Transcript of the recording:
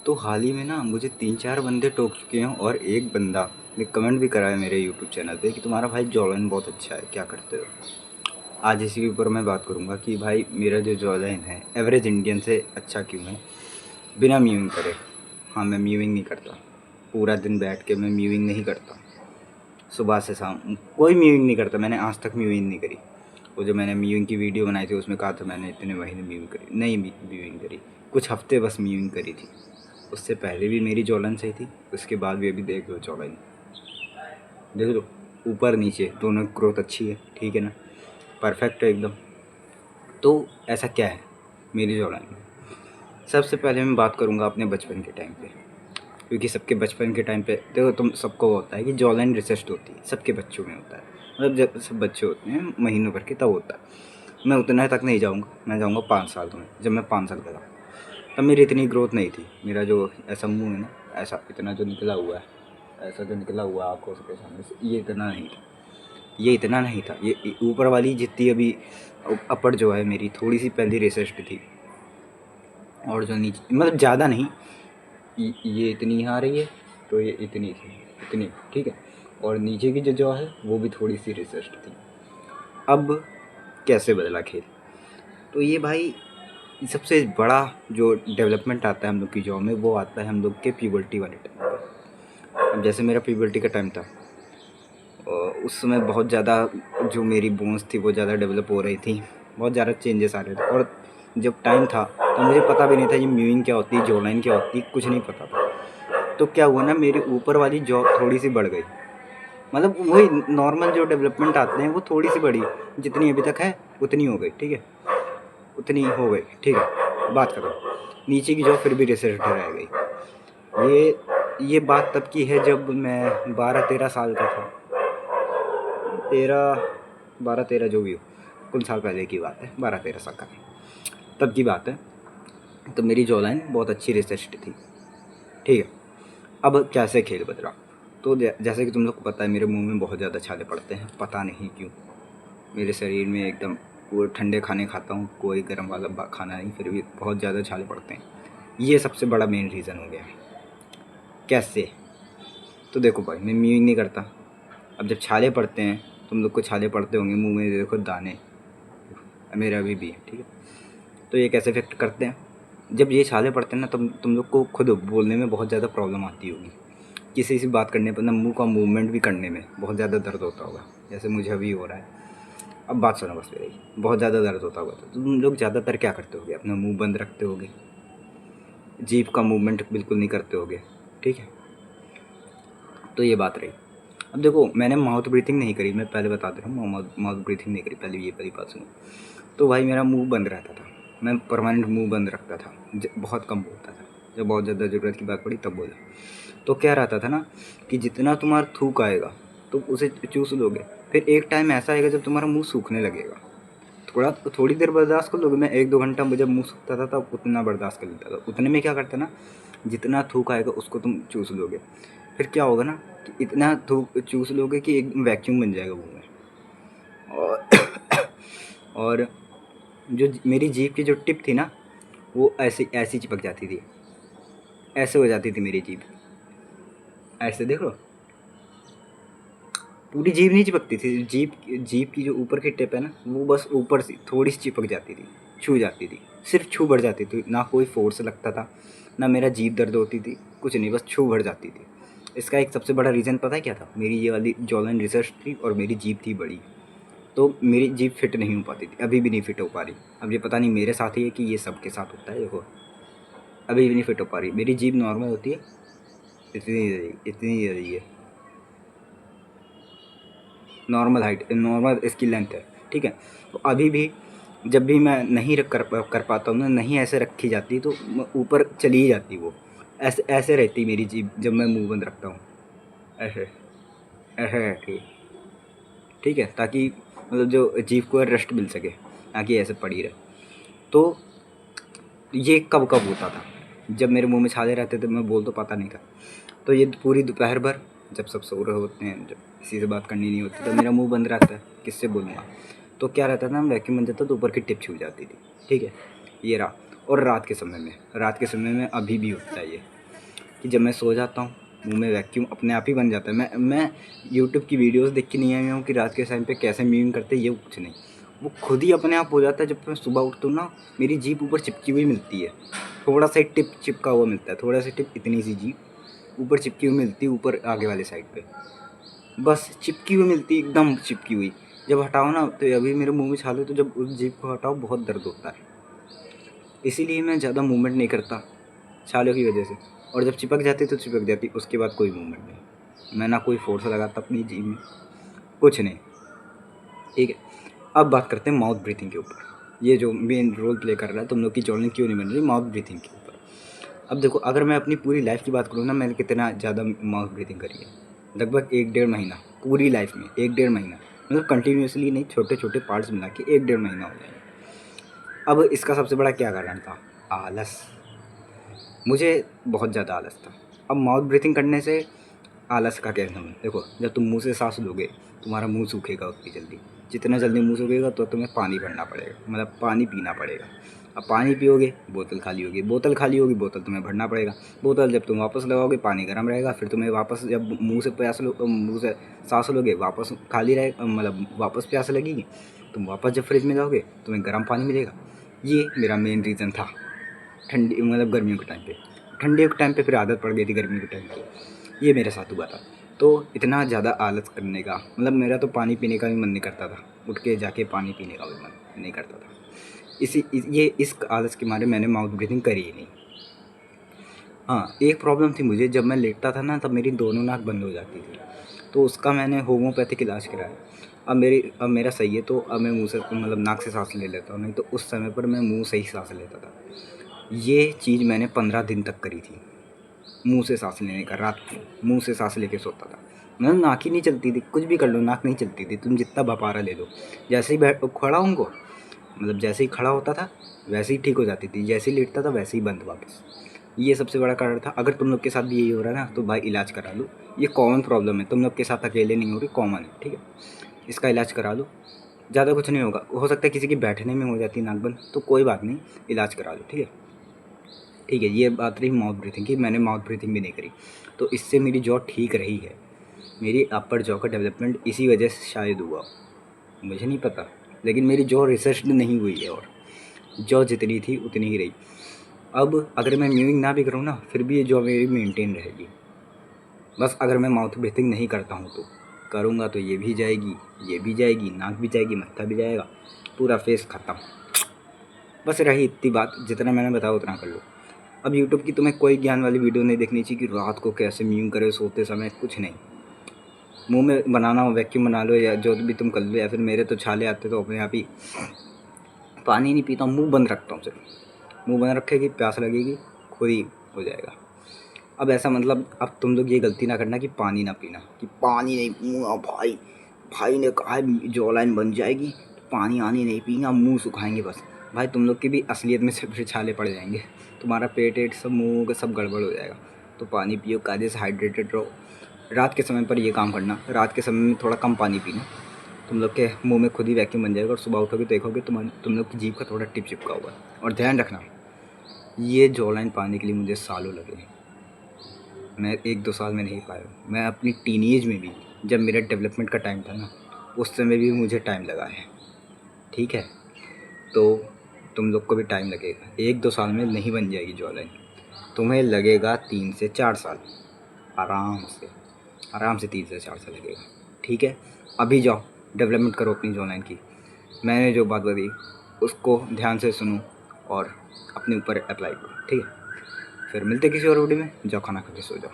तो हाल ही में ना मुझे 3-4 बंदे टोक चुके हैं और एक बंदा ने कमेंट भी करा है मेरे यूट्यूब चैनल पे कि तुम्हारा भाई जॉलाइन बहुत अच्छा है, क्या करते हो। आज इसी के ऊपर मैं बात करूँगा कि भाई मेरा जो जॉलाइन है एवरेज इंडियन से अच्छा क्यों है, बिना म्यूइंग करे। हाँ, मैं म्यूइंग नहीं करता, पूरा दिन बैठ के मैं म्यूइंग नहीं करता, सुबह से शाम कोई म्यूइंग नहीं करता। मैंने आज तक म्यूइंग नहीं करी। वो जो मैंने म्यूइंग की वीडियो बनाई थी उसमें कहा था मैंने इतने महीने म्यूइंग करी, नहीं म्यूइंग करी, कुछ हफ्ते बस म्यूइंग करी थी। उससे पहले भी मेरी जॉलन सही थी, उसके बाद भी अभी देख लो जॉलन, देख लो ऊपर नीचे दोनों ग्रोथ अच्छी है, ठीक है ना, परफेक्ट है एकदम। तो ऐसा क्या है मेरी जॉलन में। सबसे पहले मैं बात करूँगा अपने बचपन के टाइम पे, क्योंकि सबके बचपन के टाइम पे देखो तुम सबको होता है कि जॉलाइन रिसेस्ड होती है, सबके बच्चों में होता है। मतलब जब सब बच्चे होते हैं महीनों भर के तब होता है। मैं उतना तक नहीं जाऊँगा, मैं जाऊँगा 5 साल में। जब मैं 5 साल का था तब मेरी इतनी ग्रोथ नहीं थी। मेरा जो ऐसा मुँह है ना, ऐसा इतना जो निकला हुआ है, ऐसा जो निकला हुआ है आँखों के सामने से, ये इतना नहीं था, ये इतना नहीं था। ये ऊपर वाली जितनी अभी अपर जो है मेरी थोड़ी सी पहले रिसेस्ड थी, और जो नीचे मतलब ज़्यादा नहीं, ये इतनी आ रही है तो ये इतनी थी, इतनी, ठीक है। और नीचे की जो जॉ है वो भी थोड़ी सी रिसेस्ड थी। अब कैसे बदला खेल, तो ये भाई सबसे बड़ा जो डेवलपमेंट आता है हम लोग की जॉ में वो आता है हम लोग के प्यूबर्टी वाले टाइम पे। अब जैसे मेरा प्यूबर्टी का टाइम था, उस समय बहुत ज़्यादा जो मेरी बोन्स थी वो ज़्यादा डेवलप हो रही थी, बहुत ज़्यादा चेंजेस आ रहे थे। और जब टाइम था तो मुझे पता भी नहीं था ये म्यूइंग क्या होती है, जॉ लाइन क्या होती है, कुछ नहीं पता था। तो क्या हुआ ना, मेरी ऊपर वाली जॉ थोड़ी सी बढ़ गई। मतलब वही नॉर्मल जो डेवलपमेंट आते हैं वो थोड़ी सी बढ़ी, जितनी अभी तक है उतनी हो गई, ठीक है, उतनी हो गई, ठीक है, बात करो। नीचे की जॉ फिर भी रिसेस्ड रह गई। ये बात तब की है जब मैं 12-13 साल का था, 12 जो भी हो, कुछ साल पहले की बात है, 12-13 साल का तब की बात है। तो मेरी जॉ लाइन बहुत अच्छी रिसेस्ड थी, ठीक है। अब कैसे खेल बदला, तो जैसे कि तुम लोग को पता है मेरे मुंह में बहुत ज़्यादा छाले पड़ते हैं, पता नहीं क्यों। मेरे शरीर में एकदम, वो ठंडे खाने खाता हूँ, कोई गर्म वाला खाना नहीं, फिर भी बहुत ज़्यादा छाले पड़ते हैं। ये सबसे बड़ा मेन रीज़न हो गया। कैसे, तो देखो भाई मैं म्यूइंग नहीं करता। अब जब छाले पड़ते हैं, तुम लोग को छाले पड़ते होंगे मुंह में, देखो दाने, मेरा अभी भी है, ठीक है। तो ये कैसे इफेक्ट करते हैं, जब ये छाले पड़ते हैं ना तब तुम लोग को खुद बोलने में बहुत ज़्यादा प्रॉब्लम आती होगी। किसी से बात करने पर ना, मुंह का मूवमेंट भी करने में बहुत ज़्यादा दर्द होता होगा, जैसे मुझे अभी हो रहा है। अब बात सुनो बस मेरी, बहुत ज़्यादा दर्द होता होगा तो तुम लोग ज़्यादातर क्या करते होगे, अपना मुंह बंद रखते होगे, जीभ का मूवमेंट बिल्कुल नहीं करते होगे, ठीक है। तो ये बात रही। अब देखो मैंने माउथ ब्रीथिंग नहीं करी, मैं पहले बता दे रहा हूँ, माउथ ब्रीथिंग नहीं करी पहले, ये पहली बात सुनो। तो भाई मेरा मुंह बंद रहता था, मैं परमानेंट मुंह बंद रखता था, बहुत कम बोलता था, जब बहुत ज़्यादा ज़रूरत की बात पड़ी तब बोला। तो क्या रहता था ना कि जितना तुम्हारा थूक आएगा तो उसे चूस लोगे, फिर एक टाइम ऐसा आएगा जब तुम्हारा मुंह सूखने लगेगा। थोड़ी देर बर्दाश्त कर लोगे, मैं 1-2 घंटा जब मुंह सूखता था तब उतना बर्दाश्त कर लेता था। उतने में क्या करता ना, जितना थूक आएगा उसको तुम चूस लोगे। फिर क्या होगा ना कि इतना थूक चूस लोगे कि एक वैक्यूम बन जाएगा मुंह में। और और जो मेरी जीभ की जो टिप थी ना, वो ऐसे ऐसी चिपक जाती थी, ऐसे हो जाती थी मेरी जीभ, ऐसे देखो, पूरी जीभ नहीं चिपकती थी। जीभ जीभ की जो ऊपर की टिप है ना, वो बस ऊपर से थोड़ी सी चिपक जाती थी, छू जाती थी, सिर्फ छू बढ़ जाती थी, ना कोई फोर्स लगता था, ना मेरा जीभ दर्द होती थी, कुछ नहीं, बस छू बढ़ जाती थी। इसका एक सबसे बड़ा रीज़न पता है क्या था, मेरी ये वाली जॉलाइन रिसर्च थी और मेरी जीभ थी बड़ी, तो मेरी जीभ फिट नहीं हो पाती थी, अभी भी नहीं फिट हो पा रही। अब ये पता नहीं मेरे साथ ही है कि ये सबके साथ होता है, देखो अभी भी नहीं फिट हो पा रही। मेरी जीभ नॉर्मल होती है, इतनी रही है, नॉर्मल हाइट, नॉर्मल इसकी लेंथ है, ठीक है। तो अभी भी जब भी मैं नहीं कर पाता हूँ ना, नहीं ऐसे रखी जाती तो ऊपर चली ही जाती वो, ऐसे ऐसे रहती मेरी जीभ जब मैं मुंह बंद रखता हूँ, ऐसे ऐसे रहती है, ठीक है, ताकि मतलब जो जीभ को रेस्ट मिल सके, ना कि ऐसे पड़ी रहे। तो ये कब कब होता था, जब मेरे मुंह में छाले रहते थे, मैं बोल तो पाता नहीं था। तो ये पूरी दोपहर भर जब सब सो रहे होते हैं, जब किसी से बात करनी नहीं होती तो मेरा मुंह बंद रहता है, किससे बोलूँगा। तो क्या रहता था, वैक्यूम बन जाता तो ऊपर की टिप छू जाती थी, ठीक है, ये रहा। और रात के समय में अभी भी होता है ये, कि जब मैं सो जाता हूँ मुँह में वैक्यूम अपने आप ही बन जाता है। मैं यूट्यूब की वीडियोज़ देख के नहीं आया हूँ कि रात के टाइम पे कैसे मीमिंग करते हैं, ये कुछ नहीं। वो खुद ही अपने आप हो जाता है। जब मैं सुबह उठता हूँ ना, मेरी जीभ ऊपर चिपकी हुई मिलती है, थोड़ा सा एक टिप चिपका हुआ मिलता है, थोड़ा सा टिप, इतनी सी जीभ ऊपर चिपकी हुई मिलती है, ऊपर आगे वाले साइड पे बस चिपकी हुई मिलती है, एकदम चिपकी हुई। जब हटाओ ना, तो अभी मेरे मुँह में छाले हो, तो जब उस जीभ को हटाओ बहुत दर्द होता है। इसीलिए मैं ज़्यादा मूवमेंट नहीं करता छालों की वजह से। और जब चिपक जाती तो चिपक जाती, उसके बाद कोई मूवमेंट नहीं। मैं ना कोई फोर्स लगाता अपनी जीभ में, कुछ नहीं। ठीक है, अब बात करते हैं माउथ ब्रीथिंग के ऊपर। ये जो मेन रोल प्ले कर रहा है तुम लोग की जॉइनिंग क्यों नहीं बन रही, माउथ ब्रीथिंग के ऊपर। अब देखो, अगर मैं अपनी पूरी लाइफ की बात करूँ ना, मैंने कितना ज़्यादा माउथ ब्रीथिंग करी है। लगभग 1-1.5 महीना पूरी लाइफ में, 1-1.5 महीना, मतलब कंटिन्यूसली नहीं, छोटे छोटे पार्ट्स मिला के 1-1.5 महीना हो जाएगा। अब इसका सबसे बड़ा क्या कारण था? आलस। मुझे बहुत ज़्यादा आलस था। अब माउथ ब्रीथिंग करने से आलस का क्या संबंध? देखो, जब तुम मुंह से सांस लोगे, तुम्हारा मुंह सूखेगा उतनी जल्दी। जितना जल्दी मुंह सूखेगा तो तुम्हें पानी भरना पड़ेगा, मतलब पानी पीना पड़ेगा। अब पानी पियोगे, बोतल खाली होगी, बोतल खाली होगी, बोतल तुम्हें भरना पड़ेगा। बोतल जब तुम वापस लगाओगे, पानी गर्म रहेगा, फिर तुम्हें वापस जब मुंह से मुंह से सांस लोगे, वापस खाली रहे, मतलब वापस प्यास लगेगी, तुम वापस जब फ्रिज में जाओगे, तुम्हें गर्म पानी मिलेगा। ये मेरा मेन रीज़न था। ठंडी मतलब गर्मियों के टाइम पे, ठंडियों के टाइम पे फिर आदत पड़ गई थी गर्मियों के टाइम पे। ये मेरे साथ हुआ था। तो इतना ज़्यादा आलस करने का, मतलब मेरा तो पानी पीने का भी मन नहीं करता था, उठ के जाके पानी पीने का भी मन नहीं करता था। इस आलस के मारे मैंने माउथ ब्रीथिंग करी ही नहीं। हाँ, एक प्रॉब्लम थी मुझे, जब मैं लेटता था ना, तब मेरी दोनों नाक बंद हो जाती थी, तो उसका मैंने होम्योपैथिक इलाज कराया। अब मेरा सही है, तो अब मैं मुँह से, मतलब नाक से सांस ले लेता हूँ, नहीं तो उस समय पर मैं मुँह से ही सांस लेता था। ये चीज़ मैंने 15 दिन तक करी थी, मुँह से सांस लेने का। रात को मुँह से सांस लेके सोता था, मतलब नाक ही नहीं चलती थी, कुछ भी कर लो नाक नहीं चलती थी, तुम जितना बपारा ले लो। जैसे ही खड़ा उनको, मतलब जैसे ही खड़ा होता था वैसे ही ठीक हो जाती थी, जैसे ही लेटता था वैसे ही बंद वापस। ये सबसे बड़ा कारण था। अगर तुम लोग के साथ भी यही हो रहा है ना, तो भाई इलाज करा लो। ये कॉमन प्रॉब्लम है, तुम लोग के साथ अकेले नहीं हो रही, कॉमन है, ठीक है। इसका इलाज करा लो, ज़्यादा कुछ नहीं होगा। हो सकता है किसी की बैठने में हो जाती है नाक बंद, तो कोई बात नहीं, इलाज करा लो, ठीक है। ठीक है, ये बात रही माउथ ब्रीथिंग की। मैंने माउथ ब्रीथिंग भी नहीं करी, तो इससे मेरी जॉ ठीक रही है। मेरी अपर जॉ का डेवलपमेंट इसी वजह से शायद हुआ, मुझे नहीं पता, लेकिन मेरी जॉ रिसर्च नहीं हुई है, और जॉ जितनी थी उतनी ही रही। अब अगर मैं म्यूइंग ना भी करूँ ना, फिर भी ये जॉ मेरी मेंटेन रहेगी। बस अगर मैं माउथ ब्रीथिंग नहीं करता हूँ तो, करूँगा तो ये भी जाएगी, ये भी जाएगी, नाक भी जाएगी, मत्था भी जाएगा, पूरा फेस ख़त्म। बस रही इतनी बात, जितना मैंने बताया उतना कर लो। अब यूट्यूब की तुम्हें कोई ज्ञान वाली वीडियो नहीं देखनी चाहिए कि रात को कैसे म्यूइंग करे सोते समय, कुछ नहीं। मुंह में बनाना हो वैक्यूम बना लो, या जो भी तुम कर लो, या फिर मेरे तो छाले आते तो अपने आप ही पानी नहीं पीता हूँ, मुँह बंद रखता हूँ सिर्फ। मुँह बंद रखेगी, प्यास लगेगी, खुद ही हो जाएगा। अब ऐसा मतलब, अब तुम लोग ये गलती ना करना कि पानी ना पीना, कि पानी नहीं पीऊँगा भाई, भाई ने कहा है जॉ लाइन बन जाएगी तो पानी आनी नहीं पीऊँगा, मुँह सुखाएंगे बस। भाई तुम लोग की भी असलियत में से फिर छाले पड़ जाएंगे, तुम्हारा पेट एट सब मुँह का सब गड़बड़ हो जाएगा। तो पानी पियो, कायदे से हाइड्रेटेड रहो। रात के समय पर ये काम करना, रात के समय में थोड़ा कम पानी पीना, तुम लोग के मुंह में खुद ही वैक्यूम बन जाएगा, और सुबह उठोगे तो देखोगे तुम लोग की जीभ का थोड़ा टिप चिपका हुआ है। और ध्यान रखना, ये जॉ लाइन पाने के लिए मुझे सालों लगे, मैं 1-2 साल में नहीं पाया। मैं अपनी टीनेज में भी, जब मेरा डेवलपमेंट का टाइम था ना, उस समय भी मुझे टाइम लगा है, ठीक है। तो तुम लोग को भी टाइम लगेगा, 1-2 साल में नहीं बन जाएगी जॉ लाइन, तुम्हें लगेगा 3 से 4 साल, आराम से 3 से 4 साल लगेगा, ठीक है। अभी जाओ डेवलपमेंट करो अपनी जॉ लाइन की। मैंने जो बात बताई उसको ध्यान से सुनो और अपने ऊपर अप्लाई करो, ठीक है। फिर मिलते किसी और वीडियो में। जाओ खाना खा के सो जाओ।